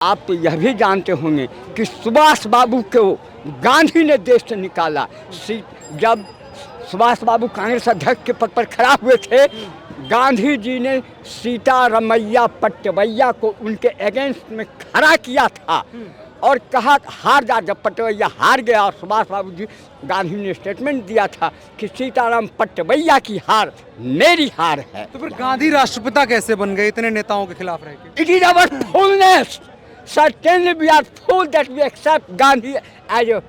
आप तो यह भी जानते होंगे कि सुभाष बाबू को गांधी ने देश से निकाला। जब सुभाष बाबू कांग्रेस अध्यक्ष के पद पर खड़ा हुए थे, गांधी जी ने सीतारमैया पटवैया को उनके अगेंस्ट में खड़ा किया था और कहा हार जा। जब पटवैया हार गया और सुभाष बाबू जी गांधी ने स्टेटमेंट दिया था कि सीताराम पटवैया की हार मेरी हार है। तो फिर गांधी राष्ट्रपिता कैसे बन गए इतने नेताओं के खिलाफ रह के? It is our fullness. Certainly we are fool that we accept Gandhi as a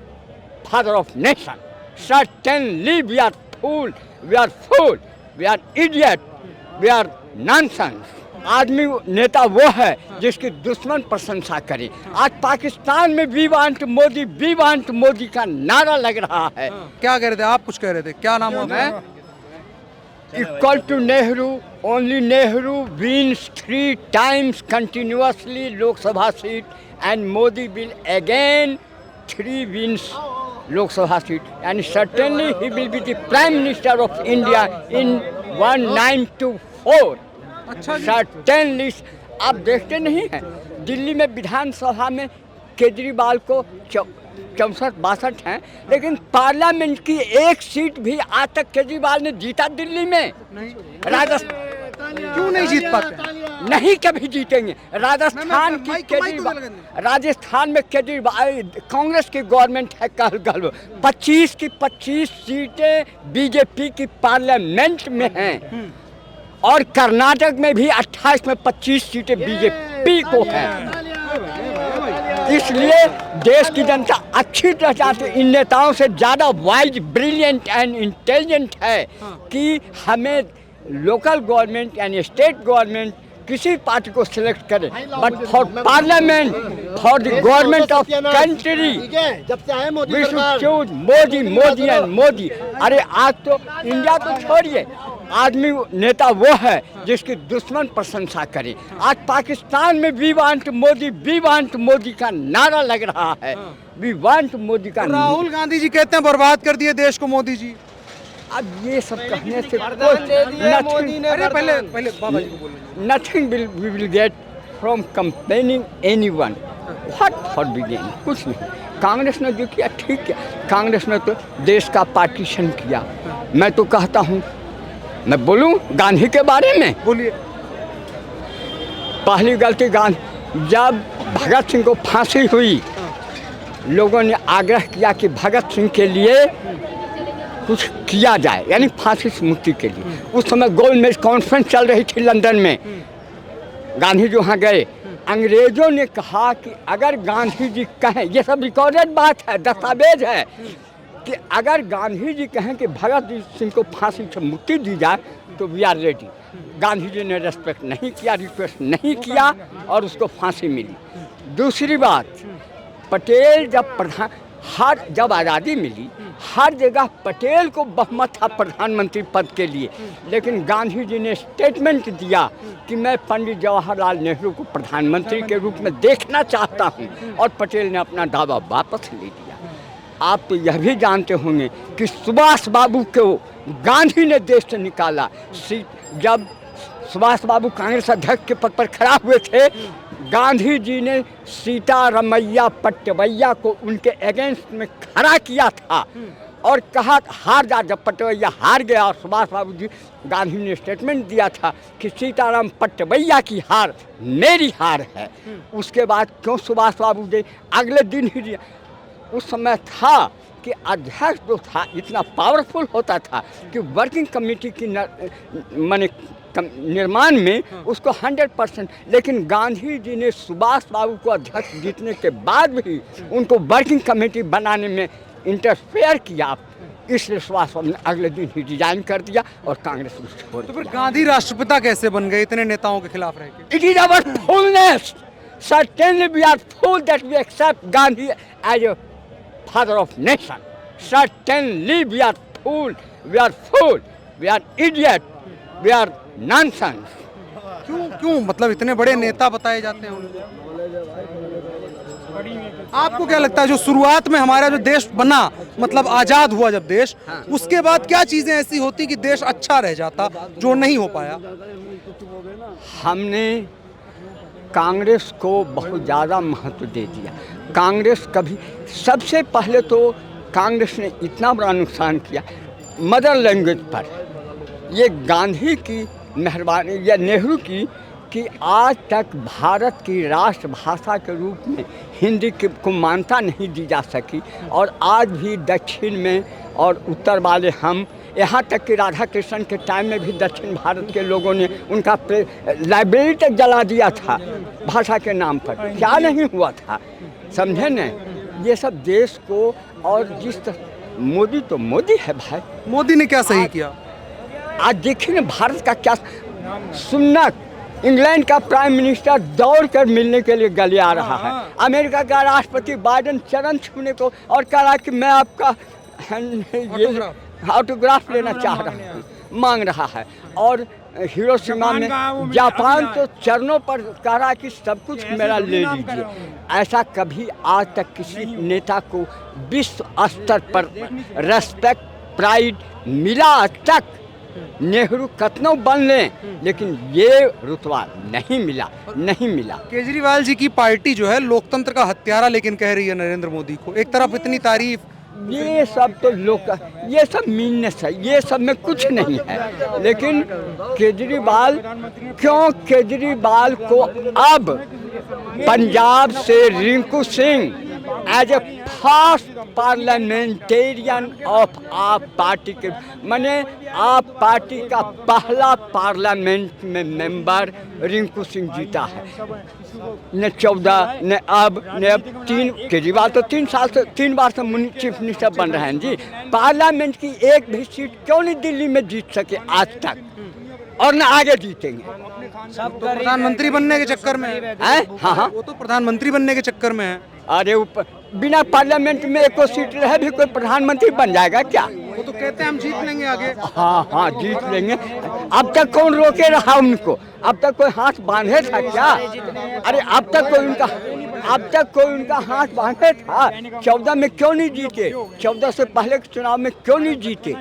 father of nation. Certainly we are fool, we are idiot, we are nonsense. आदमी नेता वो है जिसकी दुश्मन प्रशंसा करे। आज पाकिस्तान में वी वांट मोदी का नारा लग रहा है। क्या कह रहे थे आप? कुछ कह रहे थे, क्या नाम हुआ? मैं equal to Nehru, only Nehru wins 3 times continuously Lok Sabha seat and Modi will again 3 wins Lok Sabha seat and certainly he will be the Prime Minister of India in 1924. अच्छा जी। Certainly आप देखते नहीं हैं दिल्ली में विधानसभा में केजरीवाल को 64-62 हैं, लेकिन पार्लियामेंट की एक सीट भी आज तक केजरीवाल ने जीता दिल्ली में। राजस्थान क्यों नहीं जीत पाते? नहीं कभी जीतेंगे। राजस्थान में केजरीवाल कांग्रेस की गवर्नमेंट है। कल 25 की 25 सीटें बीजेपी की पार्लियामेंट में हैं और कर्नाटक में भी 28 में 25 सीटें बीजेपी को हैं। इसलिए देश की जनता अच्छी तरह चाहती इन नेताओं से ज़्यादा वाइज, ब्रिलियंट एंड इंटेलिजेंट है कि हमें लोकल गवर्नमेंट यानी स्टेट गवर्नमेंट किसी पार्टी को सिलेक्ट करे, but for parliament, for the government of country we should choose Modi and Modi. अरे आज तो इंडिया तो छोड़िए, आदमी नेता वो है जिसकी दुश्मन प्रशंसा करे। आज पाकिस्तान में वी वांट मोदी का नारा लग रहा है। वी वांट मोदी का। राहुल गांधी जी कहते हैं बर्बाद कर दिए देश को मोदी जी। अब ये सब कहने से पहले बाबा जी को बोलो। Nothing we will get from complaining anyone. What for began, कुछ नहीं। कांग्रेस ने जो किया ठीक किया। कांग्रेस ने तो देश का पार्टीशन किया। मैं तो कहता हूँ, मैं बोलूं गांधी के बारे में? बोलिए। पहली गलती गांधी, जब भगत सिंह को फांसी हुई, लोगों ने आग्रह किया कि भगत सिंह के लिए कुछ किया जाए, यानी फांसी से मुक्ति के लिए। उस समय गोलमेज कॉन्फ्रेंस चल रही थी लंदन में। गांधी जी वहाँ गए। अंग्रेजों ने कहा कि अगर गांधी जी कहें, ये सब रिकॉर्डेड बात है, दस्तावेज है, कि अगर गांधी जी कहें कि भगत सिंह को फांसी से मुक्ति दी जाए तो we are ready. Gandhi ji ने रेस्पेक्ट नहीं किया, रिक्वेस्ट नहीं किया और उसको फांसी मिली। दूसरी बात, पटेल जब आज़ादी मिली, हर जगह पटेल को बहुमत था प्रधानमंत्री पद के लिए, लेकिन गांधी जी ने स्टेटमेंट दिया कि मैं पंडित जवाहरलाल नेहरू को प्रधानमंत्री के रूप में देखना चाहता हूं और पटेल ने अपना दावा वापस ले लिया। आप तो यह भी जानते होंगे कि सुभाष बाबू को गांधी ने देश से निकाला। जब सुभाष बाबू कांग्रेस अध्यक्ष के पद पर खड़ा हुए थे, गांधी जी ने सीतारमैया पटवैया को उनके अगेंस्ट में खड़ा किया था और कहा हार जा। जब पटवैया हार गया और सुभाष बाबू जी गांधी ने स्टेटमेंट दिया था कि सीताराम पटवैया की हार मेरी हार है। उसके बाद क्यों सुभाष बाबू जी अगले दिन ही दिया? उस समय था कि अध्यक्ष जो था इतना पावरफुल होता था कि वर्किंग कमेटी की माने निर्माण में उसको 100%, लेकिन गांधी जी ने सुभाष बाबू को अध्यक्ष जीतने के बाद भी उनको वर्किंग कमेटी बनाने में इंटरफेयर किया। इसलिए सुभाष बाबू ने अगले दिन ही रिजाइन कर दिया और कांग्रेस को छोड़ दिया। तो फिर गांधी राष्ट्रपिता कैसे बन गए इतने नेताओं के खिलाफ रह के? It is our fullness. Certainly we are fool that we accept Gandhi as a father of nation. Certainly we are fool, we are idiot, we are nonsense. क्यों मतलब इतने बड़े नेता बताए जाते हैं उनको? आपको क्या लगता है जो शुरुआत में हमारा जो देश बना, मतलब आजाद हुआ जब देश, उसके बाद क्या चीजें ऐसी होती कि देश अच्छा रह जाता जो नहीं हो पाया? हमने कांग्रेस को बहुत ज़्यादा महत्व दे दिया। कांग्रेस कभी, सबसे पहले तो कांग्रेस ने इतना बड़ा नुकसान किया मदर लैंग्वेज पर। ये गांधी की मेहरबानी या नेहरू की कि आज तक भारत की राष्ट्रभाषा के रूप में हिंदी को मान्यता नहीं दी जा सकी। और आज भी दक्षिण में और उत्तर वाले हम, यहाँ तक कि राधा कृष्ण के टाइम में भी दक्षिण भारत के लोगों ने उनका लाइब्रेरी तक जला दिया था भाषा के नाम पर। क्या नहीं हुआ था, समझे न? ये सब देश को, और जिस मोदी तो मोदी है भाई, मोदी ने क्या सही किया? आज देखिए ना भारत का क्या सुनना। इंग्लैंड का प्राइम मिनिस्टर दौड़ कर मिलने के लिए गले आ रहा है। अमेरिका का राष्ट्रपति बाइडेन चरण छूने को और कह रहा कि मैं आपका ये ऑटोग्राफ लेना चाह रहा हूँ, मांग रहा है। और हिरोशिमा में जापान तो चरणों पर कह रहा कि सब कुछ मेरा ले लीजिए। ऐसा कभी आज तक किसी नेता को विश्व स्तर पर रेस्पेक्ट, प्राइड मिला आज तक। नेहरू कतनों बन लें, लेकिन ये रुतबा नहीं मिला, नहीं मिला। केजरीवाल जी की पार्टी जो है लोकतंत्र का हत्यारा लेकिन कह रही है नरेंद्र मोदी को। एक तरफ इतनी तारीफ, ये सब तो लोग, ये सब मीननेस है, ये सब में कुछ नहीं है। लेकिन केजरीवाल, क्यों केजरीवाल को अब पंजाब से Rinku Singh as a first parliamentarian of AAP party के, माने आप पार्टी का पहला पार्लियामेंट में मेंबर रिंकू सिंह जीता है। न 14 न अब 3, केजरीवाल तो 3 साल से 3 बार से चीफ मिनिस्टर बन रहे हैं जी। पार्लियामेंट की एक भी सीट क्यों नहीं दिल्ली में जीत सके आज तक, और न आगे जीतेंगे। सब तो प्रधानमंत्री बनने के चक्कर में है। हाँ हाँ, वो तो प्रधानमंत्री बनने के चक्कर में है। अरे बिना पार्लियामेंट में एक सीट रहे भी कोई प्रधानमंत्री बन जाएगा क्या? वो तो कहते हैं हम जीत लेंगे आगे। हाँ हाँ, जीत लेंगे। अब तक कौन रोके रहा उनको? अब तक कोई हाथ बांधे था क्या? अरे अब तक कोई उनका हाथ बांधे था? 14 में क्यों नहीं जीते? 14 से पहले के चुनाव में क्यों नहीं जीते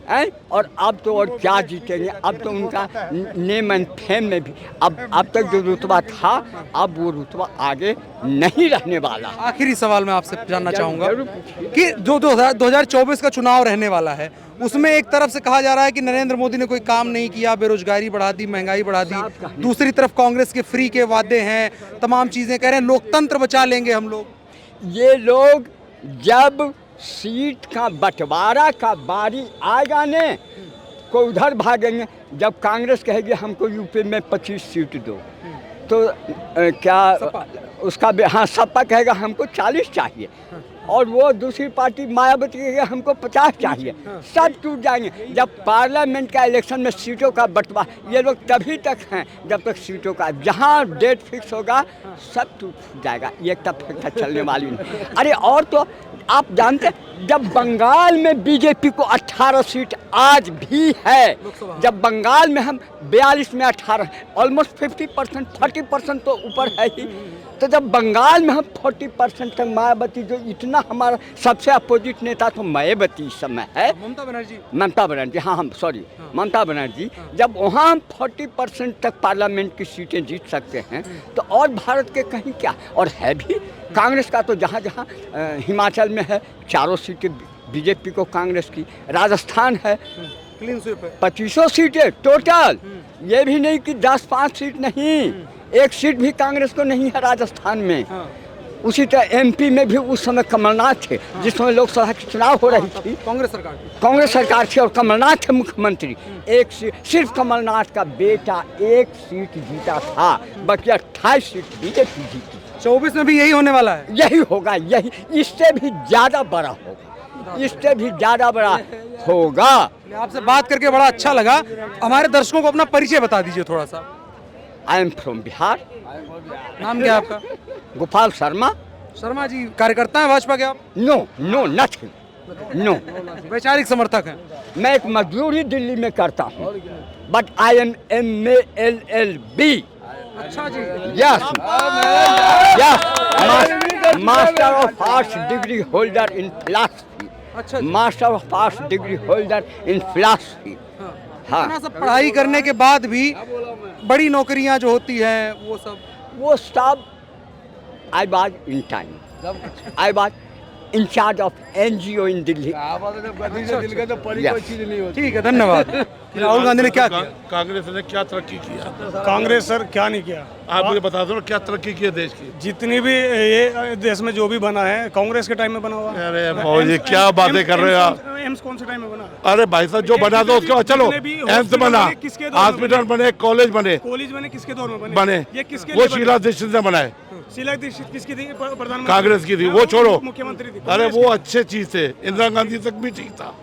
हैं? और अब तो और क्या जीतेंगे? अब तो उनका नेम एंड फेम में भी अब तक जो रुतबा था, अब वो रुतबा आगे नहीं रहने वाला। आखिरी सवाल मैं आपसे जानना चाहूँगा कि जो 2024 का चुनाव रहने वाला है, उसमें एक तरफ से कहा जा रहा है कि नरेंद्र मोदी ने कोई काम नहीं किया, बेरोजगारी बढ़ा दी, महंगाई बढ़ा दी। दूसरी तरफ कांग्रेस के फ्री के वादे हैं, तमाम चीज़ें कह रहे हैं लोकतंत्र बचा लेंगे हम लोग। ये लोग जब सीट का बंटवारा का बारी आएगा ने, को उधर भागेंगे। जब कांग्रेस कहेगी हमको यूपी में 25 सीट दो, तो क्या उसका हाँ सपा कहेगा हमको 40 चाहिए, और वो दूसरी पार्टी मायावती कहेगा हमको 50 चाहिए। सब टूट जाएंगे। जब पार्लियामेंट का इलेक्शन में सीटों का बंटवारा, ये लोग तभी तक हैं जब तक सीटों का, जहाँ डेट फिक्स होगा सब टूट जाएगा। ये तक चलने वाली नहीं। अरे और तो आप जानते हैं, जब बंगाल में बीजेपी को 18 सीट आज भी है, जब बंगाल में हम 42 में 18, ऑलमोस्ट 50%, 40% तो ऊपर है ही। तो जब बंगाल में हम 40% तक, मायावती जो इतना हमारा सबसे अपोजिट नेता तो मायावती इस समय है, ममता बनर्जी, हाँ हम सॉरी ममता बनर्जी, जब वहाँ हम 40% तक पार्लियामेंट की सीटें जीत सकते हैं, तो और भारत के कहीं क्या। और है भी कांग्रेस का तो जहाँ जहाँ हिमाचल में है 4 सीटें बीजेपी को कांग्रेस की, राजस्थान है 25 सीटें टोटल। ये भी नहीं कि 10-5 सीट नहीं, एक सीट भी कांग्रेस को नहीं है राजस्थान में। उसी तरह एमपी में भी उस समय कमलनाथ थे, जिस समय लोकसभा की चुनाव हो रही थी, कांग्रेस सरकार थी और कमलनाथ थे मुख्यमंत्री। एक सीट सिर्फ कमलनाथ का बेटा एक सीट जीता था, बाकी 28 सीट बीजेपी जीती। 24 में भी यही होने वाला है। यही होगा, यही, इससे भी ज़्यादा बड़ा होगा, इससे भी ज़्यादा बड़ा होगा। आपसे बात करके बड़ा अच्छा लगा। हमारे दर्शकों को अपना परिचय बता दीजिए थोड़ा सा। I am from Bihar. नाम क्या है आपका? गोपाल शर्मा। शर्मा जी कार्यकर्ता हैं भाजपा के आप? No no nothing, no. वैचारिक समर्थक हैं? मैं एक मजदूरी दिल्ली में करता हूँ, बट आई एम MA-LLB। अच्छा जी। Yes yes, master of arts degree holder in philosophy. अच्छा जी। Master of arts degree holder in philosophy. हाँ, इतना सब पढ़ाई करने के बाद भी बड़ी नौकरियां जो होती हैं वो सब वो सब I was in time, I was in charge of NGO in Delhi. ठीक है, धन्यवाद। राहुल गांधी ने क्या किया? कांग्रेस ने क्या तरक्की किया? कांग्रेस सर क्या नहीं किया। आप मुझे बता दो ना, क्या तरक्की की है देश की? जितनी भी ये देश में जो भी बना है कांग्रेस के टाइम में बना हुआ। अरे भाई क्या बातें कर रहे हो आप? एम्स कौन से टाइम में बना? अरे भाई साहब जो बना दो उसके बाद चलो, जितने भी एम्स बना, हॉस्पिटल बने, किसके दौर में हॉस्पिटल बने, कॉलेज बने, कॉलेज बने किसके दौर में बने? बने ये किसके वो लिए शीला दीक्षित ने बनाए, शीला दीक्षित किसकी थी? प्रधानमंत्री कांग्रेस की थी, हाँ, वो छोड़ो। मुख्यमंत्री थी। अरे वो अच्छे चीज थे, इंदिरा गांधी तक भी ठीक था।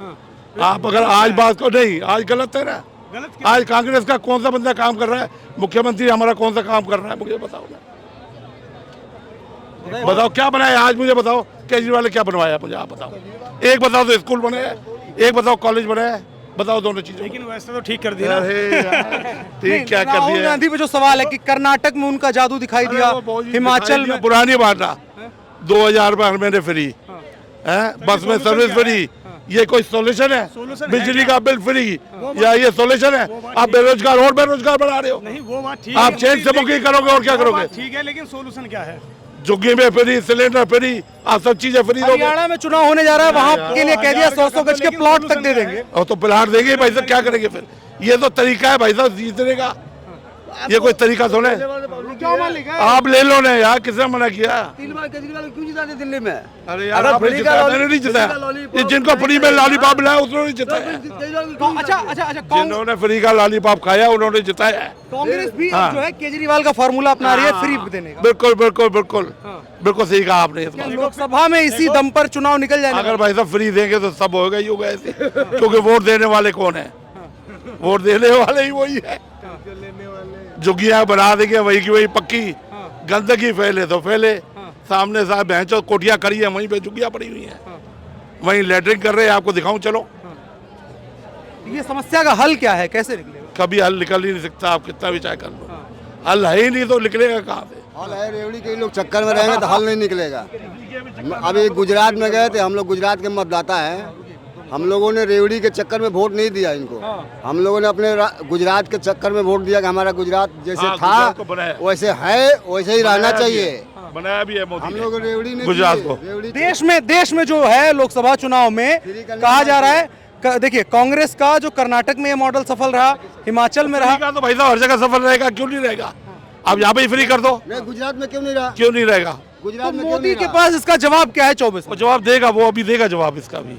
आप अगर आज बात को नहीं, आज गलत है ना। गलत आज कांग्रेस का कौन सा बंदा काम कर रहा है? मुख्यमंत्री हमारा कौन सा काम कर रहा है? मुझे बताओ ना, बताओ क्या बनाया आज? मुझे बताओ केजरीवाल ने क्या बनवाया? मुझे आप बताओ। एक बताओ तो स्कूल बने हैं, एक बताओ कॉलेज बने हैं, बताओ दोनों चीजें। लेकिन वैसे तो ठीक कर दिया ना। अरे यार, ठीक क्या कर राहुल दिया? गांधी पे जो सवाल है कि कर्नाटक में उनका जादू दिखाई अरे दिया, वो बहुत ही हिमाचल दिखाई दिया, में पुरानी बात ना। 2000 रुपए हर महीने फ्री है, बस में सर्विस फ्री, ये कोई सॉल्यूशन है? Solution है बिजली क्या? का बिल फ्री, या ये सॉल्यूशन है? आप बेरोजगार और बेरोजगार बना रहे हो। नहीं वो बात ठीक आप है। चेंज से बुकिंग करोगे और क्या वो करोगे? बात ठीक है, लेकिन सोल्यूशन क्या है? झुग्गी में फ्री, सिलेंडर फ्री, आप सब चीजें फ्री दोगे। हरियाणा में चुनाव होने जा रहा है, वहां के लिए कह दिया 100 गज के प्लॉट तक दे देंगे। और तो प्लाट देंगे भाई साहब, क्या करेंगे फिर? ये तो तरीका है भाई साहब जीतने का, ये कोई तरीका थोड़ा है। क्यों मालिक है? आप ले लो ना यार, किसने मना किया? 3 बार केजरीवाल क्यों जिता दे दिल्ली में? अरे यार आपने जिताया, मैंने नहीं जिताया। ये जिनको फ्री में लॉलीपॉप मिला है उन्होंने जिताया। अच्छा जिन्होंने फ्री का लॉलीपॉप खाया उन्होंने जिताया है। कांग्रेस भी हाँ। जो है केजरीवाल का फार्मूला अपना रही है फ्री देने का। बिल्कुल बिल्कुल बिल्कुल बिल्कुल सही कहा आपने इस बात। लोकसभा में इसी दम पर चुनाव निकल जाएगा। अगर भाई साहब फ्री देंगे तो सब होगा ही होगा ऐसे, क्योंकि वोट देने वाले कौन है? वोट देने वाले ही वही है। झुग्गियां बना देंगे वही की वही पक्की, गंदगी फैले तो फैले। सामने साहब भैंसो कोठियां करी है, वहीं पे झुग्गियां पड़ी हुई हैं, वहीं लेटरिंग कर रहे हैं। आपको दिखाऊं चलो? ये समस्या का हल क्या है, कैसे निकलेगा? कभी हल निकल ही नहीं सकता, आप कितना भी चाहे कर लो। हल है ही नहीं तो निकलेगा कहाँ से? हल है, रेवड़ी के लोग चक्कर में रहेंगे तो हल नहीं निकलेगा। अभी गुजरात में गए थे, हम लोग गुजरात के मतदाता हैं। हम लोगों ने रेवड़ी के चक्कर में वोट नहीं दिया इनको। हम लोगों ने अपने गुजरात के चक्कर में वोट दिया कि हमारा गुजरात जैसे हाँ, था गुजरात को बनाया। वैसे है, वैसे ही रहना चाहिए। बनाया भी है मोदी हम ने। लोग रेवड़ी नहीं गुजरात दिए, को। रेवड़ी देश में जो है लोकसभा चुनाव में फ्री करने कहा जा वाले- रहा है, देखिए कांग्रेस का जो कर्नाटक में ये मॉडल सफल रहा, हिमाचल में रहा। फ्री का तो भाई साहब हर जगह सफल रहेगा, क्यों नहीं रहेगा? आप यहाँ पे ही फ्री कर दो, नहीं, गुजरात में क्यों नहीं रहा? क्यों नहीं रहेगा? गुजरात तो में क्यों मोदी नहीं के रहा? पास इसका जवाब क्या है? 24 वो जवाब देगा, वो अभी देगा जवाब इसका भी।